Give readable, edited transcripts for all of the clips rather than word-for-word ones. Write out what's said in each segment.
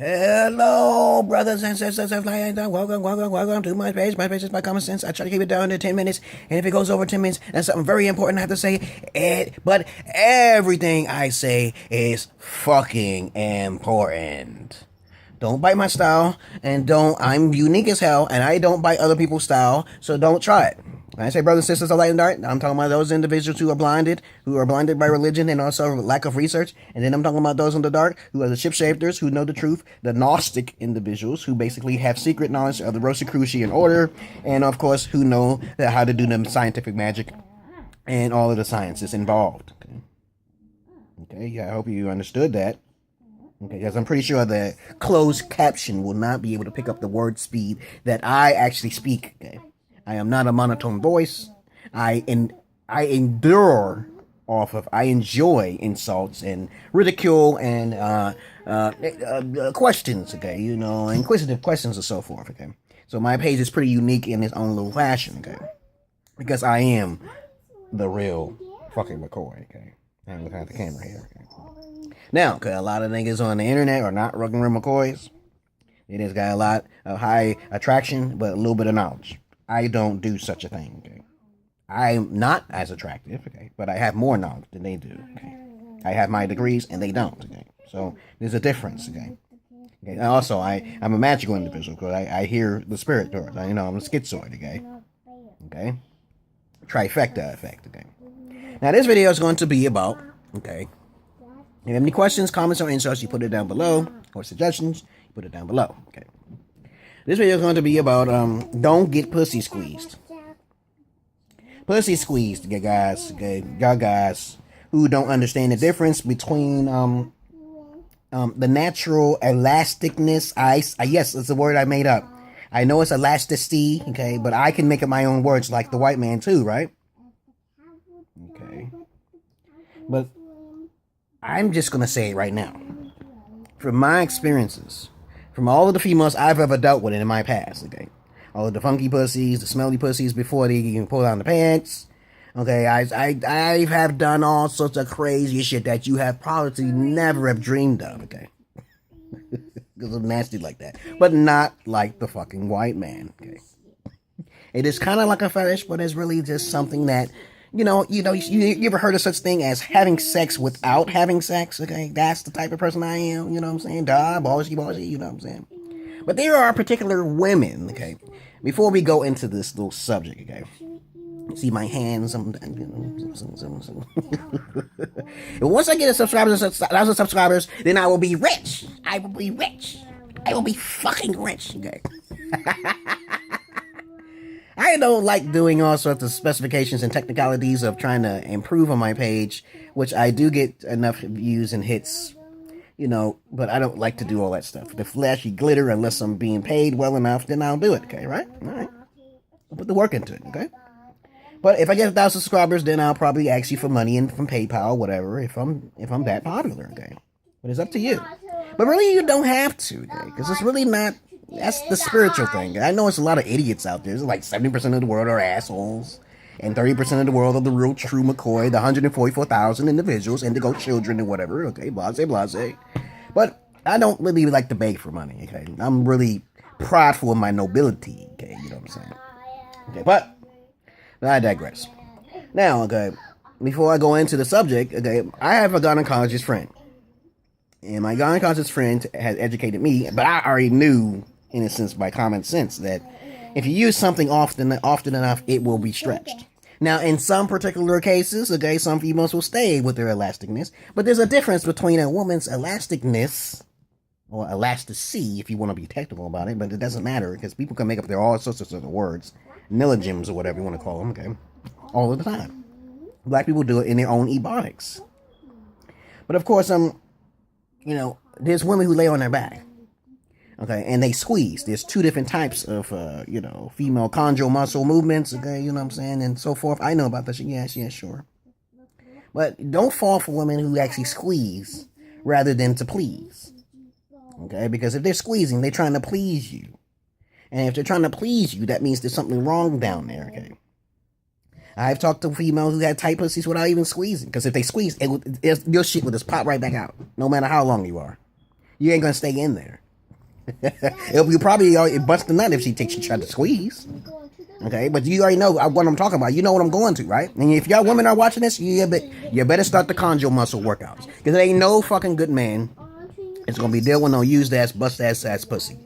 Hello, brothers and sisters of light. Welcome to my page. My page is my common sense. I try to keep it down to 10 minutes. And if it goes over 10 minutes, that's something very important I have to say. But everything I say is fucking important. Don't bite my style. I'm unique as hell. And I don't bite other people's style. So don't try it. When I say brothers and sisters of light and dark, I'm talking about those individuals who are blinded by religion and also lack of research. And then I'm talking about those in the dark who are the shapeshifters who know the truth, the Gnostic individuals who basically have secret knowledge of the Rosicrucian order, and of course who know how to do the scientific magic and all of the sciences involved. Okay, yeah, I hope you understood that. Okay, because I'm pretty sure the closed caption will not be able to pick up the word speed that I actually speak. Okay. I am not a monotone voice. I enjoy insults and ridicule and questions, okay, inquisitive questions and so forth, okay. So my page is pretty unique in its own little fashion, okay, because I am the real fucking McCoy, okay. I'm looking at the camera here, okay. Now, okay, a lot of niggas on the internet are not fucking real McCoys. They just got a lot of high attraction, but a little bit of knowledge. I don't do such a thing, okay? I'm not as attractive, okay? But I have more knowledge than they do, okay? I have my degrees and they don't, okay? So there's a difference, okay? And also, I'm a magical individual because I hear the spirit doors. I'm a schizoid, okay? Okay? Trifecta effect, okay? Now, this video is going to be about, okay? If you have any questions, comments, or insults, you put it down below. Or suggestions, you put it down below, okay? This video is going to be about, don't get pussy squeezed. Pussy squeezed, you guys, okay? Y'all guys who don't understand the difference between, the natural elasticness. Yes, it's a word I made up. I know it's elasticity, okay? But I can make up my own words like the white man too, right? Okay. But I'm just going to say it right now. From my experiences, from all of the females I've ever dealt with in my past, okay? All of the funky pussies, the smelly pussies before they even pull down the pants, okay? I have done all sorts of crazy shit that you have probably never have dreamed of, okay? Because I'm nasty like that. But not like the fucking white man, okay? It is kind of like a fetish, but it's really just something that, you ever heard of such thing as having sex without having sex, okay? That's the type of person I am, you know what I'm saying? Ballsy, you know what I'm saying? But there are particular women, okay? Before we go into this little subject, okay? See my hands, and once I get 1,000 subscribers, then I will be rich. I will be fucking rich, okay? I don't like doing all sorts of specifications and technicalities of trying to improve on my page, which I do get enough views and hits, but I don't like to do all that stuff. The flashy glitter, unless I'm being paid well enough, then I'll do it, okay, right? All right. I'll put the work into it, okay? But if I get 1,000 subscribers, then I'll probably ask you for money and from PayPal, whatever, if I'm that popular, okay? But it's up to you. But really, you don't have to, okay? Because it's really not. That's the spiritual thing. I know it's a lot of idiots out there. It's like 70% of the world are assholes. And 30% of the world are the real true McCoy. The 144,000 individuals, indigo children and whatever. Okay, blase. But I don't really like to beg for money, okay? I'm really prideful in my nobility, okay? You know what I'm saying? Okay, but I digress. Now, okay, before I go into the subject, okay, I have a gynecologist friend. And my gynecologist friend has educated me, but I already knew, in a sense, by common sense, that if you use something often enough, it will be stretched. Now, in some particular cases, okay, some females will stay with their elasticness, but there's a difference between a woman's elasticness, or elasticity, if you want to be technical about it, but it doesn't matter, because people can make up all sorts of words, nillogyms, or whatever you want to call them, okay, all the time. Black people do it in their own ebonics. But of course, there's women who lay on their back. Okay, and they squeeze. There's two different types of, female chondral muscle movements, okay, you know what I'm saying, and so forth. I know about that shit, yeah, sure. But don't fall for women who actually squeeze rather than to please. Okay, because if they're squeezing, they're trying to please you. And if they're trying to please you, that means there's something wrong down there, okay? I've talked to females who had tight pussies without even squeezing. Because if they squeeze, your shit will just pop right back out. No matter how long you are. You ain't going to stay in there. It'll probably bust the nut if she tried to squeeze. Okay, but you already know what I'm talking about. You know what I'm going to, right? And if y'all women are watching this, you better start the conjo muscle workouts. Because there ain't no fucking good man it's going to be dealing with no used ass, bust ass pussy.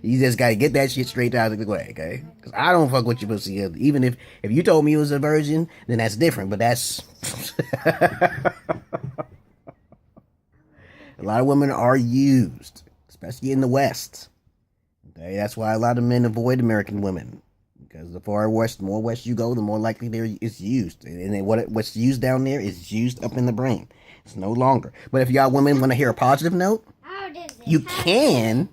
You just got to get that shit straight out of the way, okay? Because I don't fuck with your pussy. Even if you told me you was a virgin, then that's different. But that's... A lot of women are used, especially in the West. Okay, that's why a lot of men avoid American women. Because the more west you go, the more likely there is used. And then what's used down there is used up in the brain. It's no longer. But if y'all women want to hear a positive note, you can,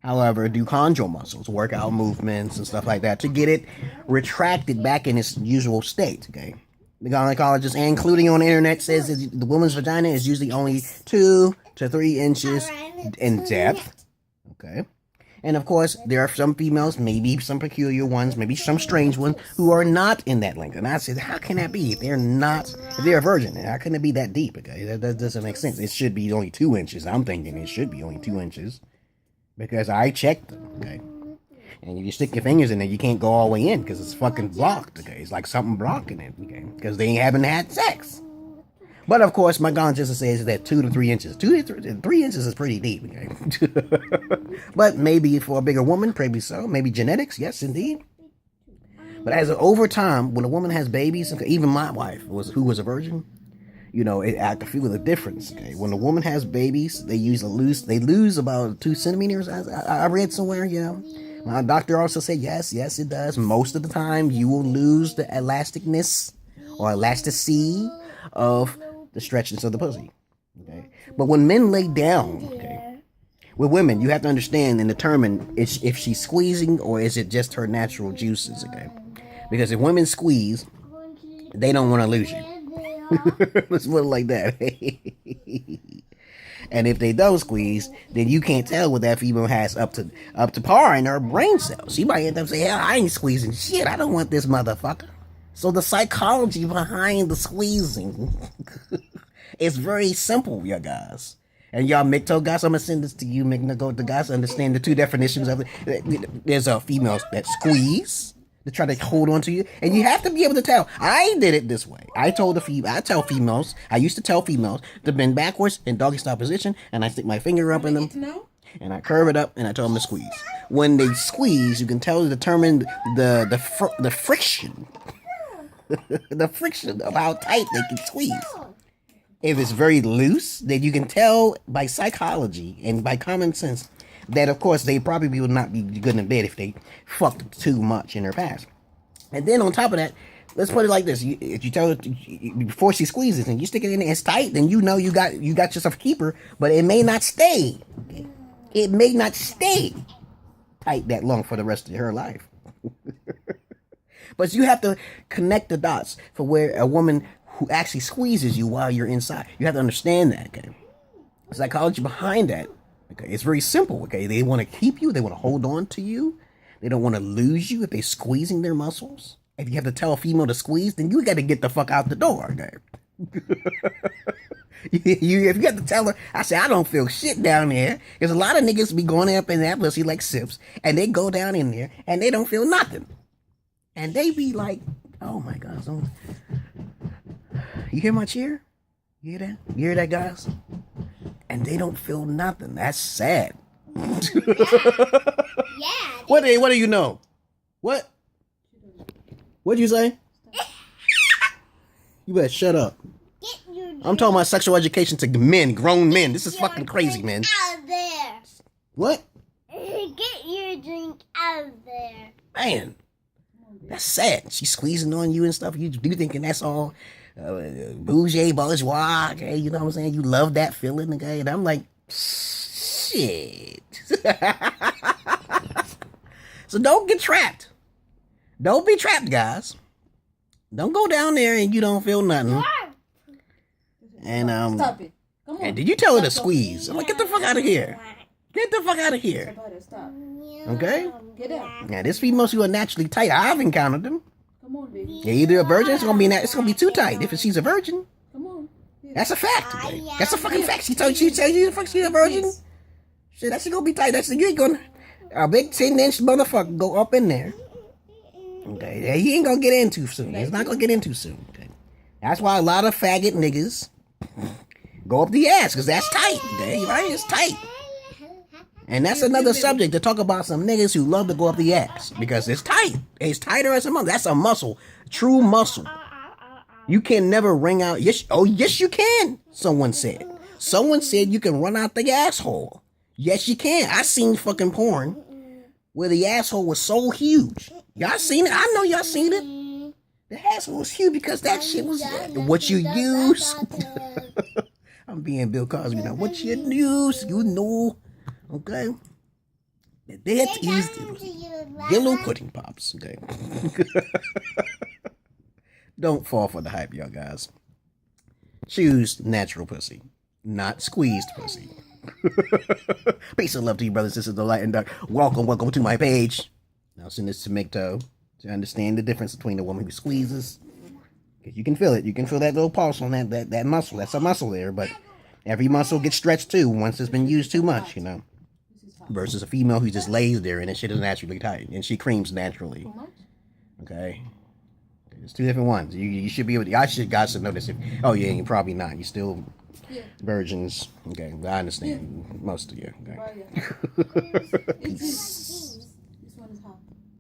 however, do conjo muscles, workout movements and stuff like that to get it retracted back in its usual state, okay? The gynecologist, including on the internet, says that the woman's vagina is usually only 2 to 3 inches in depth, okay? And of course, there are some females, maybe some peculiar ones, maybe some strange ones, who are not in that length. And I said, how can that be? If they're a virgin, how can it be that deep? Okay, that doesn't make sense. It should be only 2 inches. I'm thinking it should be only 2 inches. Because I checked them, okay? And if you stick your fingers in there, you can't go all the way in because it's fucking blocked, okay? It's like something blocking it, okay? Because they haven't had sex. But of course, my gynecologist says that 2 to 3 inches. 2 to 3 inches is pretty deep, okay? But maybe for a bigger woman, probably so. Maybe genetics, yes, indeed. But over time, when a woman has babies, even my wife, who was a virgin, you know, I can feel the difference. Okay, when a woman has babies, they lose about 2 centimeters. I read somewhere, you know. My doctor also said yes, it does. Most of the time, you will lose the elasticness or elasticity of the stretchness of the pussy. Okay, but when men lay down, okay, with women, you have to understand and determine if she's squeezing or is it just her natural juices. Okay, because if women squeeze, they don't want to lose you. Let's put it like that. And if they don't squeeze, then you can't tell what that female has up to par in her brain cells. She might end up saying, hell, I ain't squeezing shit. I don't want this motherfucker. So the psychology behind the squeezing is very simple, you guys. And y'all MGTOW guys, I'm going to send this to you, MGTOW guys, to understand the 2 definitions of it. There's a females that squeeze, to try to hold on to you, and you have to be able to tell. I did it this way. I used to tell females to bend backwards in doggy style position, and I stick my finger up in them, and I curve it up, and I tell them to squeeze. When they squeeze, you can determine the friction, the friction of how tight they can squeeze. If it's very loose, then you can tell by psychology and by common sense that, of course, they probably will not be good in bed if they fucked too much in their past. And then on top of that, let's put it like this: if you tell her before she squeezes and you stick it in there, it's tight, then you know you got yourself a keeper. But it may not stay. It may not stay tight that long for the rest of her life. But you have to connect the dots for where a woman who actually squeezes you while you're inside. You have to understand that. Okay, the psychology behind that. Okay, it's very simple. Okay, they want to keep you. They want to hold on to you. They don't want to lose you if they're squeezing their muscles. If you have to tell a female to squeeze, then you got to get the fuck out the door. Okay. If you have to tell her, I say I don't feel shit down there. Because a lot of niggas be going up in that pussy like sips, and they go down in there and they don't feel nothing, and they be like, "Oh my God, you hear my cheer? You hear that? You hear that, guys?" And they don't feel nothing. That's sad. Yeah. What do you know? What? What'd you say? You better shut up. I'm talking about sexual education to men, grown men. This is fucking crazy, man. Out of there. What? Get your drink out of there. Man, that's sad. She's squeezing on you and stuff. You thinking that's all bourgeois, okay? You know what I'm saying? You love that feeling, okay? And I'm like, shit. So don't get trapped. Don't be trapped, guys. Don't go down there and you don't feel nothing. And Stop it. Come on. And did you tell her to squeeze? I'm like, get the fuck out of here. Get the fuck out of here. Stop. Okay? Get out. Now, there's females who are naturally tight. I've encountered them. Come on, baby. They're either a virgin, it's gonna be too tight. If she's a virgin, Come on. Yeah. that's a fact. Okay? That's a fucking fact. She told you the fuck she's a virgin. Shit, that shit gonna be tight. That's you ain't gonna a big 10-inch motherfucker go up in there. Okay, yeah, he ain't gonna get in too soon. He's not gonna get in too soon. Okay, that's why a lot of faggot niggas go up the ass because that's tight. Okay, right? It's tight. And that's another subject to talk about some niggas who love to go up the ass because it's tight. It's tighter as a muscle. That's a muscle, true muscle. You can never wring out. Yes, oh yes, you can. Someone said. Someone said you can run out the asshole. Yes, you can. I seen fucking porn where the asshole was so huge. Y'all seen it? I know y'all seen it. The asshole was huge because that shit was what you use. I'm being Bill Cosby now. What you use, you know. Okay. That is yellow pudding pops. Okay. Don't fall for the hype, y'all guys. Choose natural pussy, not squeezed pussy. Peace and love to you, brothers. This is the Light and Dark. Welcome to my page. Now send this to MGTOW to understand the difference between the woman who squeezes. You can feel it. You can feel that little pulse on that muscle. That's a muscle there, but every muscle gets stretched too once it's been used too much, you know. Versus a female who just lays there and that shit is naturally tight and she creams naturally. Okay. It's two different ones. You should be able to, I should guys should notice if oh yeah, you're probably not. You still virgins. Okay, I understand most of you. Okay. Peace.